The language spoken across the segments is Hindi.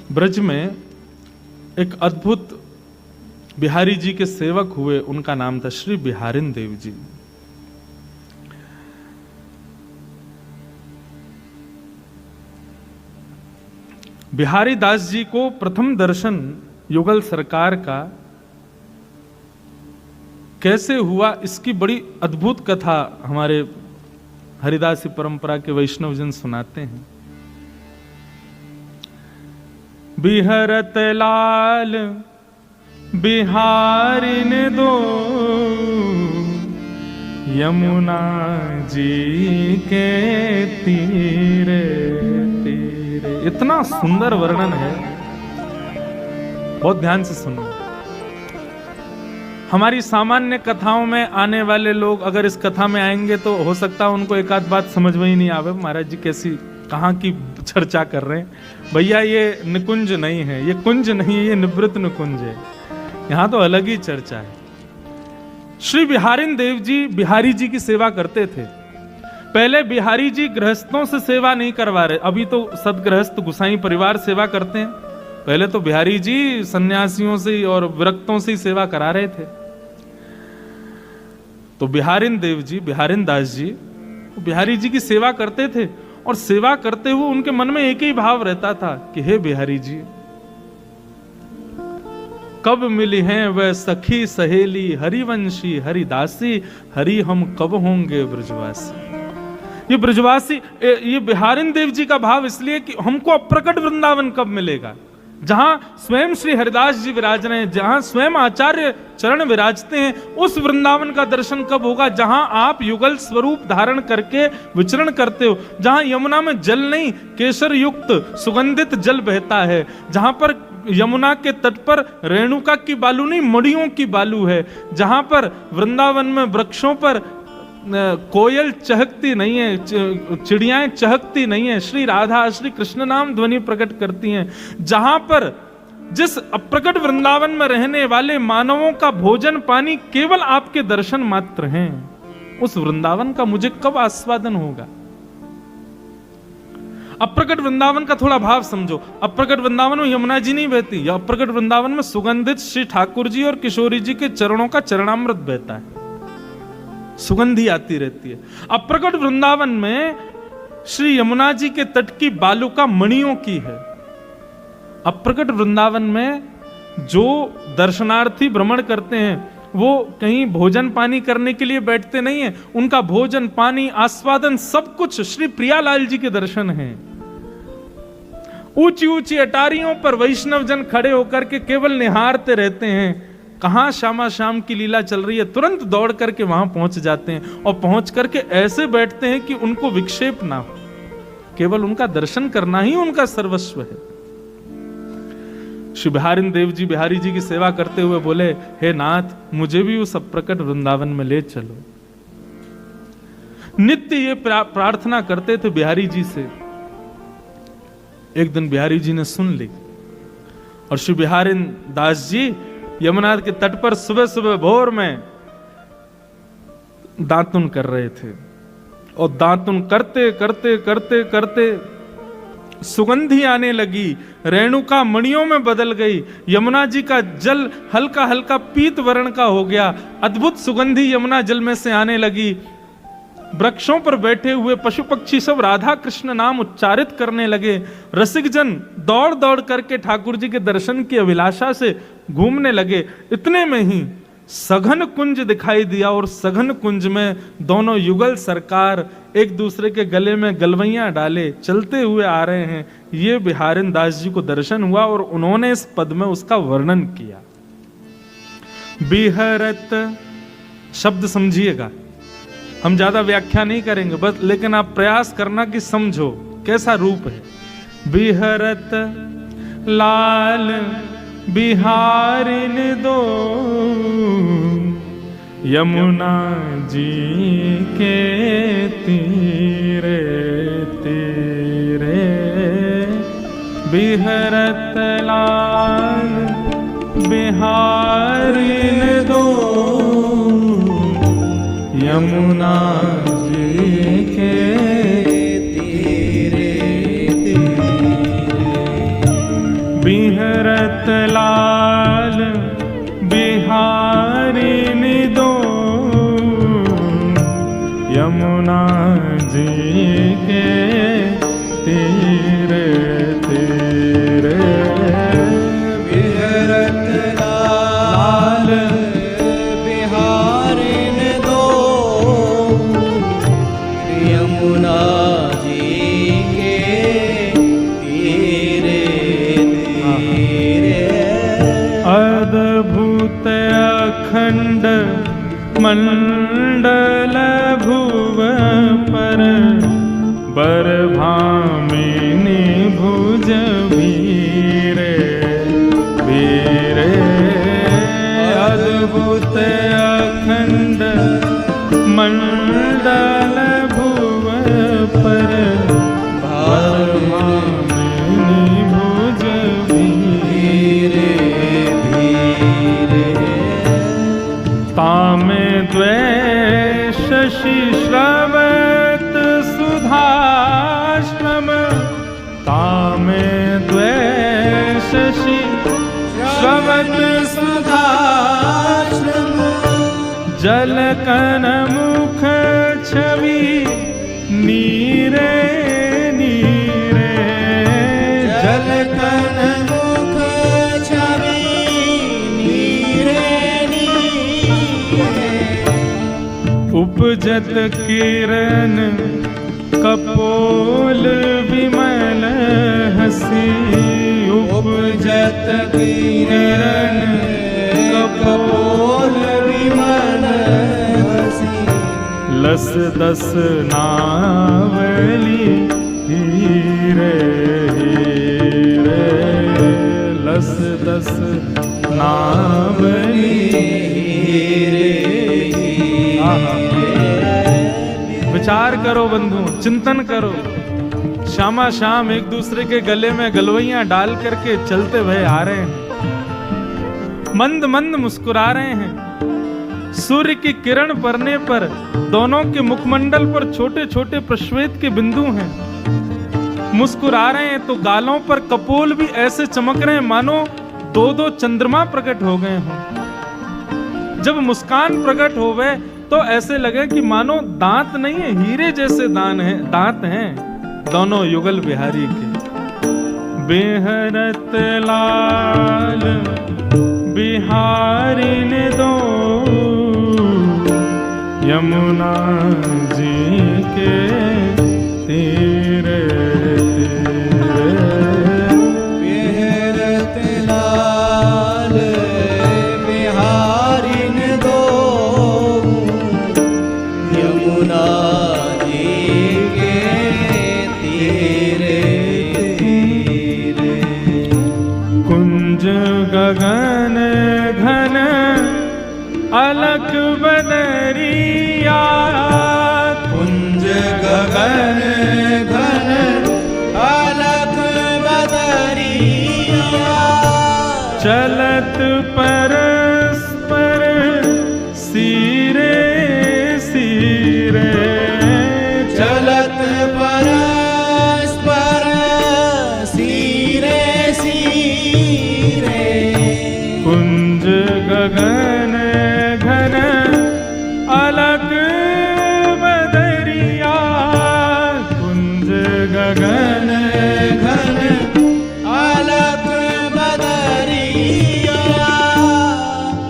ब्रज में एक अद्भुत बिहारी जी के सेवक हुए, उनका नाम था श्री बिहारिन देव जी। बिहारी दास जी को प्रथम दर्शन युगल सरकार का कैसे हुआ, इसकी बड़ी अद्भुत कथा हमारे हरिदासी परंपरा के वैष्णवजन सुनाते हैं। बिहरत लाल बिहारिन दो यमुना जी के तीरे तीरे। इतना सुंदर वर्णन है, बहुत ध्यान से सुनो। हमारी सामान्य कथाओं में आने वाले लोग अगर इस कथा में आएंगे तो हो सकता है उनको एक आध बात समझ में ही नहीं आवे, महाराज जी कैसी कहाँ की चर्चा कर रहे हैं। भैया ये निकुंज नहीं है, ये कुंज नहीं है, ये निवृत्त निकुंज है, यहाँ तो अलग ही चर्चा है। श्री बिहारिन देव जी बिहारी जी की सेवा करते थे। पहले बिहारी जी गृहस्थों से सेवा नहीं करवा रहे, अभी तो सदगृहस्थ गुसाई परिवार सेवा करते हैं, पहले तो बिहारी जी सन्यासियों से और विरक्तों से ही सेवा करा रहे थे। तो बिहारिन देव जी बिहारिन दास जी बिहारी जी की सेवा करते थे, और सेवा करते हुए उनके मन में एक ही भाव रहता था कि हे बिहारी जी, कब मिली हैं वह सखी सहेली हरिवंशी हरिदासी, हरि हम कब होंगे ब्रजवासी। ये ब्रजवासी, ये बिहारिन देव जी का भाव इसलिए कि हमको अप्रकट वृंदावन कब मिलेगा, जहां स्वयं श्री हरिदास जी विराज रहे हैं, जहां स्वयं आचार्य चरण विराजते हैं, उस वृंदावन का दर्शन कब होगा जहां आप युगल स्वरूप धारण करके विचरण करते हो, जहां यमुना में जल नहीं केसर युक्त सुगंधित जल बहता है, जहां पर यमुना के तट पर रेणुका की बालू नहीं मड़ियों की बालू है, जहां पर वृंदावन में वृक्षों पर कोयल चहकती नहीं है, चिड़ियाएं चहकती नहीं है, श्री राधा श्री कृष्ण नाम ध्वनि प्रकट करती हैं, जहां पर जिस अप्रकट वृंदावन में रहने वाले मानवों का भोजन पानी केवल आपके दर्शन मात्र हैं, उस वृंदावन का मुझे कब आस्वादन होगा। अप्रकट वृंदावन का थोड़ा भाव समझो। अप्रकट वृंदावन में यमुना जी नहीं बहती, या अप्रकट वृंदावन में सुगंधित श्री ठाकुर जी और किशोरी जी के चरणों का चरणामृत बहता है, सुगंधी आती रहती है। अप्रकट वृंदावन में श्री यमुना जी के तट की बालुका मणियों की है। अप्रकट वृंदावन में जो दर्शनार्थी भ्रमण करते हैं वो कहीं भोजन पानी करने के लिए बैठते नहीं है, उनका भोजन पानी आस्वादन सब कुछ श्री प्रियालाल जी के दर्शन हैं। ऊंची ऊंची अटारियों पर वैष्णव जन खड़े होकर के केवल निहारते रहते हैं, कहां श्यामा श्याम की लीला चल रही है, तुरंत दौड़ करके वहां पहुंच जाते हैं, और पहुंच करके ऐसे बैठते हैं कि उनको विक्षेप ना हो, केवल उनका दर्शन करना ही उनका सर्वस्व है। श्री बिहारिन देव जी बिहारी जी की सेवा करते हुए बोले, हे नाथ, मुझे भी उस अप्रकट वृंदावन में ले चलो। नित्य ये प्रार्थना करते थे बिहारी जी से। एक दिन बिहारी जी ने सुन ली, और श्री बिहारिन दास जी यमुना के तट पर सुबह सुबह भोर में दातुन कर रहे थे, और दातुन करते करते करते करते सुगंधी आने लगी, रेणुका मणियों में बदल गई, यमुना जी का जल हल्का हल्का पीत वर्ण का हो गया, अद्भुत सुगंधी यमुना जल में से आने लगी। वृक्षों पर बैठे हुए पशु पक्षी सब राधा कृष्ण नाम उच्चारित करने लगे। रसिक जन दौड़ दौड़ करके ठाकुर जी के दर्शन की अभिलाषा से घूमने लगे। इतने में ही सघन कुंज दिखाई दिया, और सघन कुंज में दोनों युगल सरकार एक दूसरे के गले में गलवैयां डाले चलते हुए आ रहे हैं। ये बिहारिन दास जी को दर्शन हुआ, और उन्होंने इस पद में उसका वर्णन किया। बिहरत शब्द समझिएगा, हम ज्यादा व्याख्या नहीं करेंगे बस, लेकिन आप प्रयास करना कि समझो कैसा रूप है। बिहरत लाल बिहारिन दो यमुना जी के तीरे तीरे, बिहरत लाल बिहारिन दो यमुना जी के तीरे तीरे, बिहरत लाल बिहारी निदो यमुना जी के तीरे तीरे बिहरत लाल बिहारी निदो यमुना जी के तीरे तीरे अद्भुत अखंड मंडल भुव पर बरभामिनी भुज वीरे वीरे अद्भुत अखंड मंडल भुव पर बरभामिनी भुज वीरे तामे द्वैशशि श्रवत सुधाश्रम तामे द्वैशशि श्रवत सुधाश्रम जलकन मुख छवि नीरे नीरे जलकन मुख छवि नीरे नीरे उपजत किरण कपोल विमल हसी उपजत किरण कपोल विमल हसी लस दस नावली हीरे हीरे लस दस नावली हीरे विचार करो बंधु, चिंतन करो। शामा शाम एक दूसरे के गले में गलवैयां डाल करके चलते भय आ रहे हैं, मंद मंद मुस्कुरा रहे हैं। सूर्य की किरण पड़ने पर दोनों के मुखमंडल पर छोटे छोटे प्रश्वेत के बिंदु हैं। मुस्कुरा रहे हैं तो गालों पर कपोल भी ऐसे चमक रहे हैं मानो दो दो चंद्रमा प्रकट हो गए हों। जब मुस्कान प्रकट होवे तो ऐसे लगे कि मानो दांत नहीं है, हीरे जैसे दांत हैं दोनों युगल बिहारी के। बिहरत लाल बिहारी ने दो यमुना जी के तीरे तीरे बिहरत लाल बिहारी ने दो यमुना जी के तीरे तीरे कुंज गगन घन अलख बदरिया कुंज गगन घन अलख बदरिया चलत परस्पर सिरे सिरे चलत परस्पर सिरे सिरे कुंज गगन घन अलग बदरिया कुंज गगन घन अलख बदरिया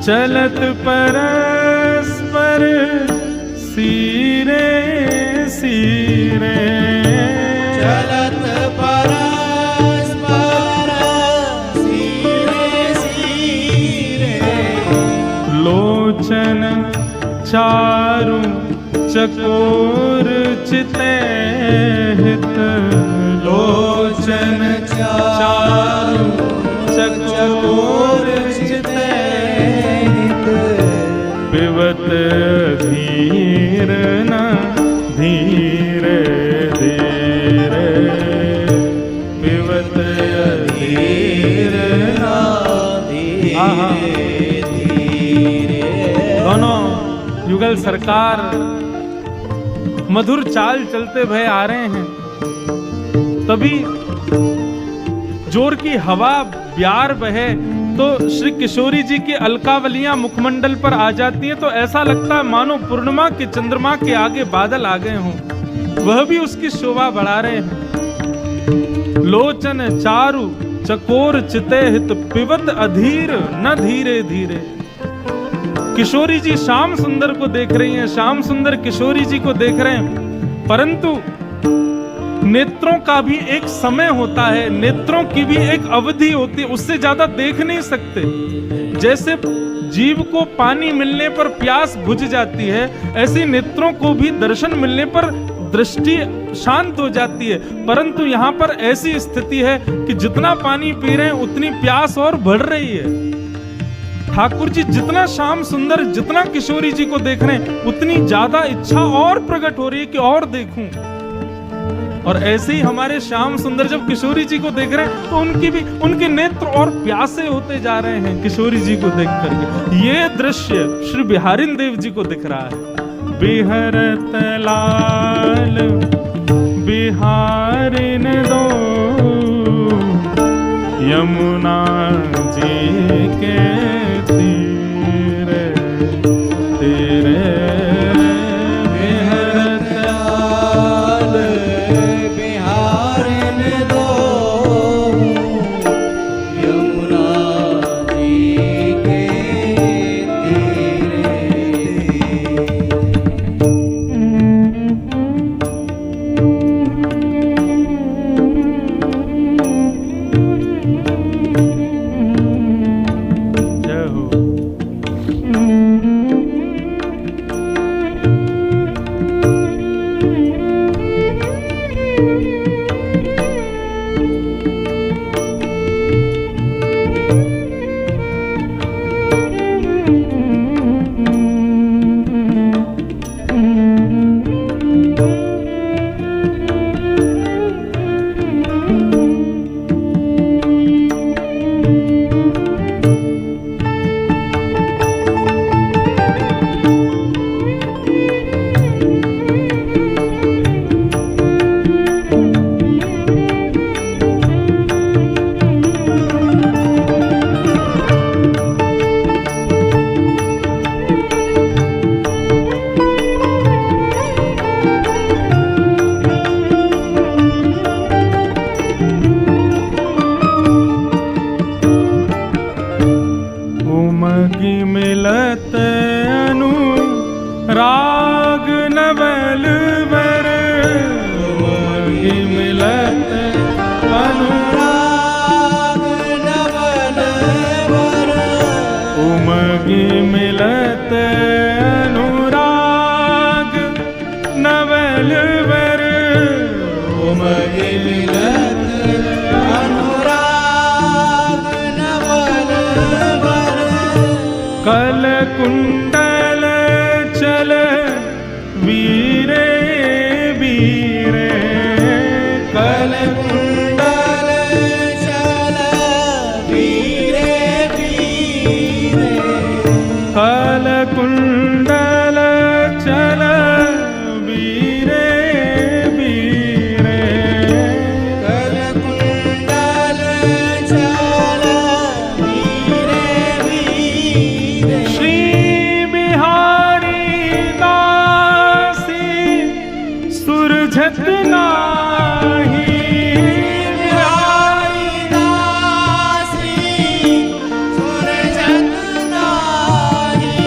चलत परस्पर सिरे सिरे चलत परस्पर सिरे सिरे लोचन चारु चकोर चिते हित लोचन चारु चकोर चिते हित पिबत धीर न धीरे धीरे पिबत धीर न धीरे दोनों युगल सरकार मधुर चाल चलते भय आ रहे हैं। तभी जोर की हवा ब्यार बहे तो श्री किशोरी जी की अलकावलियां मुखमंडल पर आ जाती हैं, तो ऐसा लगता है मानो पूर्णिमा के चंद्रमा के आगे बादल आ गए हों। वह भी उसकी शोभा बढ़ा रहे हैं। लोचन चारु चकोर चिते हित पिबत अधीर न धीरे धीरे। किशोरी जी श्याम सुंदर को देख रही हैं, श्याम सुंदर किशोरी जी को देख रहे हैं, परंतु नेत्रों का भी एक समय होता है, नेत्रों की भी एक अवधि होती है, उससे ज्यादा देख नहीं सकते। जैसे जीव को पानी मिलने पर प्यास बुझ जाती है, ऐसे नेत्रों को भी दर्शन मिलने पर दृष्टि शांत हो जाती है। परंतु यहाँ पर ऐसी स्थिति है कि जितना पानी पी रहे हैं उतनी प्यास और बढ़ रही है। ठाकुर जी जितना श्याम सुंदर, जितना किशोरी जी को देख रहे हैं, उतनी ज्यादा इच्छा और प्रकट हो रही है कि और देखूं। और ऐसे ही हमारे श्याम सुंदर जब किशोरी जी को देख रहे हैं तो उनके नेत्र और प्यासे होते जा रहे हैं किशोरी जी को देख करके। ये दृश्य श्री बिहारिन देव जी को दिख रहा है। बिहरत लाल बिहारिन दो यमुना जी के तीरे तेरे। बिहरत लाल बिहारिन दो यमुना जी के तीरे। जय हो। उमगी मिलत अनु राग नवल वर। उमगी मिलत अनुराग नवल वर। उमगी मिलत अनुराग नवल वर। उमगी मिलत अनुराग नवल वर। कल कुंडल चल वीरे वीरे। कल कुंडल चल वीरे वीरे। कल कुंडल चल वीरे वीरे। कल कुंडल चल वीरे वीरे। श्री बिहारी दासी सुरझत नाही। बिहारी दासी सुरजत नाही।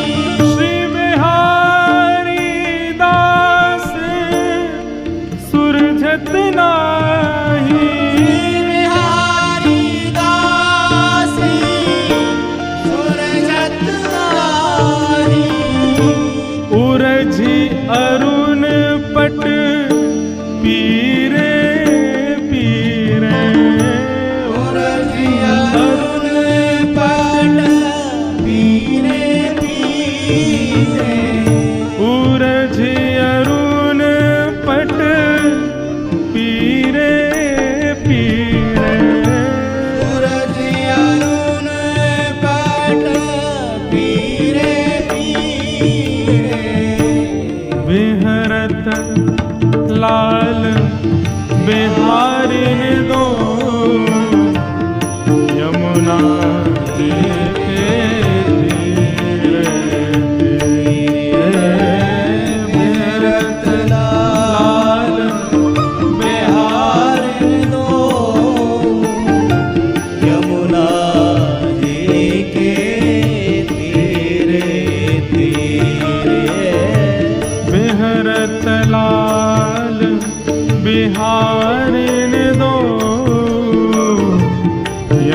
श्री बिहारी दास सुरझत नाही। बिहारी दासी सुरजत नाही। उरझी अरुण पट पीरे पीरे। उरझी अरुण पट पीरे पीरे। उरझी अरुण पट पीरे पीरे। उरझी अरुण पट पीरे पीरे। बिहरत लाल बिहारिन दो यमुना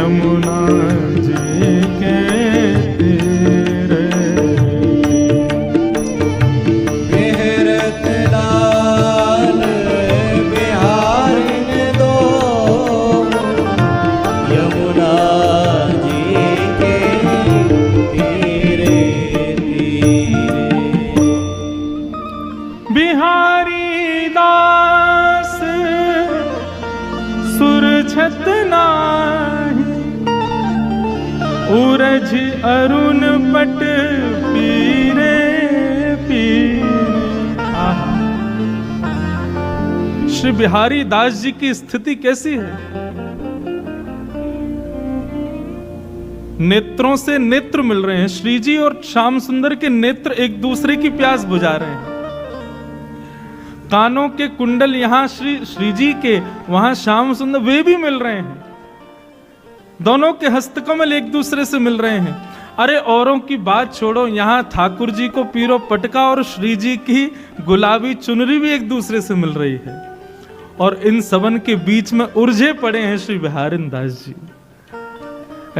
यमुना जी के तीरे। बेहरत लाल बिहारिन दो यमुना जी के तीरे तीरे। बिहारी दास सुरछत नाही, उरझ अरुण पट पीरे पीरे। आहा। श्री बिहारी दास जी की स्थिति कैसी है? नेत्रों से नेत्र मिल रहे हैं। श्री जी और श्याम सुंदर के नेत्र एक दूसरे की प्यास बुझा रहे हैं। कानों के कुंडल यहां श्री जी के, वहां श्याम सुंदर, वे भी मिल रहे हैं। दोनों के हस्तकमल एक दूसरे से मिल रहे हैं। अरे औरों की बात छोड़ो, यहां ठाकुर जी को पीरो पटका और श्री जी की गुलाबी चुनरी भी एक दूसरे से मिल रही है। और इन सबन के बीच में उलझे पड़े हैं श्री बिहारिन दास जी।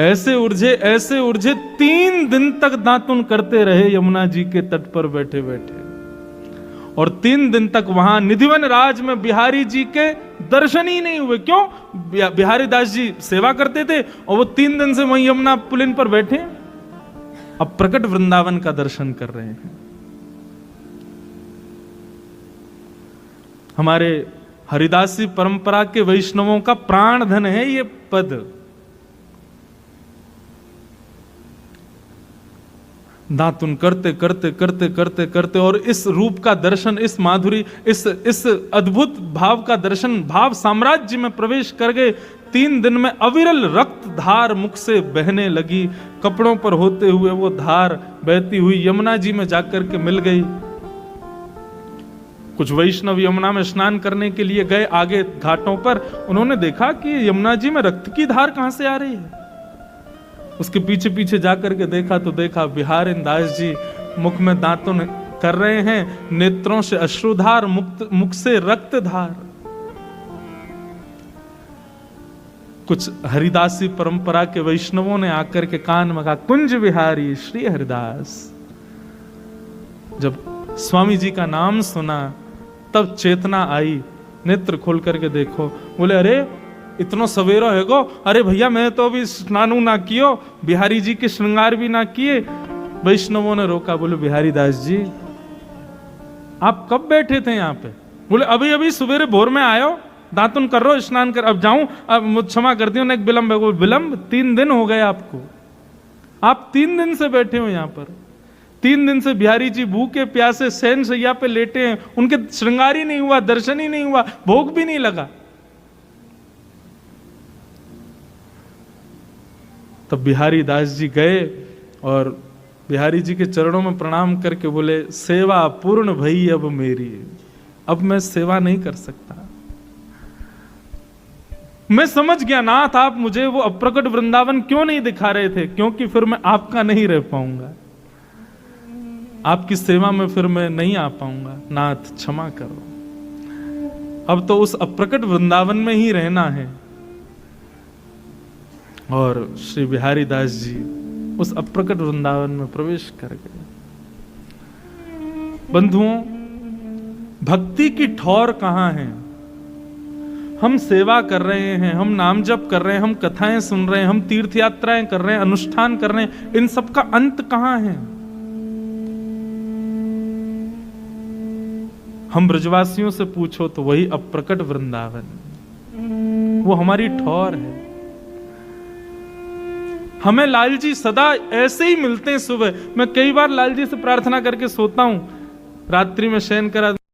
ऐसे उलझे 3 दिन तक दातुन करते रहे यमुना जी के तट पर बैठे बैठे। और 3 दिन तक वहां निधिवन राज में बिहारी जी के दर्शन ही नहीं हुए। क्यों? बिहारी दास जी सेवा करते थे और वो 3 दिन से वहीं यमुना पुलिन पर बैठे, अब प्रकट वृंदावन का दर्शन कर रहे हैं। हमारे हरिदासी परंपरा के वैष्णवों का प्राण धन है ये पद। दातुन करते करते करते करते करते और इस रूप का दर्शन, इस माधुरी, इस अद्भुत भाव का दर्शन, भाव साम्राज्य में प्रवेश कर गए। 3 दिन में अविरल रक्त धार मुख से बहने लगी। कपड़ों पर होते हुए वो धार बहती हुई यमुना जी में जाकर के मिल गई। कुछ वैष्णव यमुना में स्नान करने के लिए गए आगे घाटों पर। उन्होंने देखा कि यमुना जी में रक्त की धार कहां से आ रही है। उसके पीछे पीछे जाकर के देखा तो देखा बिहारिन दास जी मुख में दांतुन कर रहे हैं, नेत्रों से अश्रुधार, मुख से रक्तधार। कुछ हरिदासी परंपरा के वैष्णवों ने आकर के कान में कहा, कुंज बिहारी श्री हरिदास। जब स्वामी जी का नाम सुना तब चेतना आई, नेत्र खोल करके देखो। बोले अरे इतना सवेरा है गो, अरे भैया मैं तो अभी स्नानु ना कियो, बिहारी जी के श्रृंगार भी ना किए। वैष्णवों ने रोका, बोले बिहारी दास जी आप कब बैठे थे यहाँ पे? बोले अभी अभी सवेरे भोर में आयो, दातुन कर रो, स्नान कर, अब जाऊं, अब मुझ क्षमा करती हूँ, एक विलंब है। विलंब 3 दिन हो गए आपको, आप 3 दिन से बैठे हो यहाँ पर। 3 दिन से बिहारी जी भूखे प्यासे शयन शैया पे लेटे हैं, उनके श्रृंगार ही नहीं हुआ, दर्शन ही नहीं हुआ, भोग भी नहीं लगा। तब बिहारी दास जी गए और बिहारी जी के चरणों में प्रणाम करके बोले, सेवा पूर्ण भई अब मेरी, अब मैं सेवा नहीं कर सकता। मैं समझ गया नाथ, आप मुझे वो अप्रकट वृंदावन क्यों नहीं दिखा रहे थे, क्योंकि फिर मैं आपका नहीं रह पाऊंगा, आपकी सेवा में फिर मैं नहीं आ पाऊंगा। नाथ क्षमा करो, अब तो उस अप्रकट वृंदावन में ही रहना है। और श्री बिहारी दास जी उस अप्रकट वृंदावन में प्रवेश कर गए। बंधुओं, भक्ति की ठौर कहां है? हम सेवा कर रहे हैं, हम नाम जप कर रहे हैं, हम कथाएं सुन रहे हैं, हम तीर्थ यात्राएं कर रहे हैं, अनुष्ठान कर रहे हैं, इन सब का अंत कहां है? हम ब्रजवासियों से पूछो तो वही अप्रकट वृंदावन, वो हमारी ठौर है। हमें लाल जी सदा ऐसे ही मिलते हैं। सुबह मैं कई बार लाल जी से प्रार्थना करके सोता हूं, रात्रि में शयन करा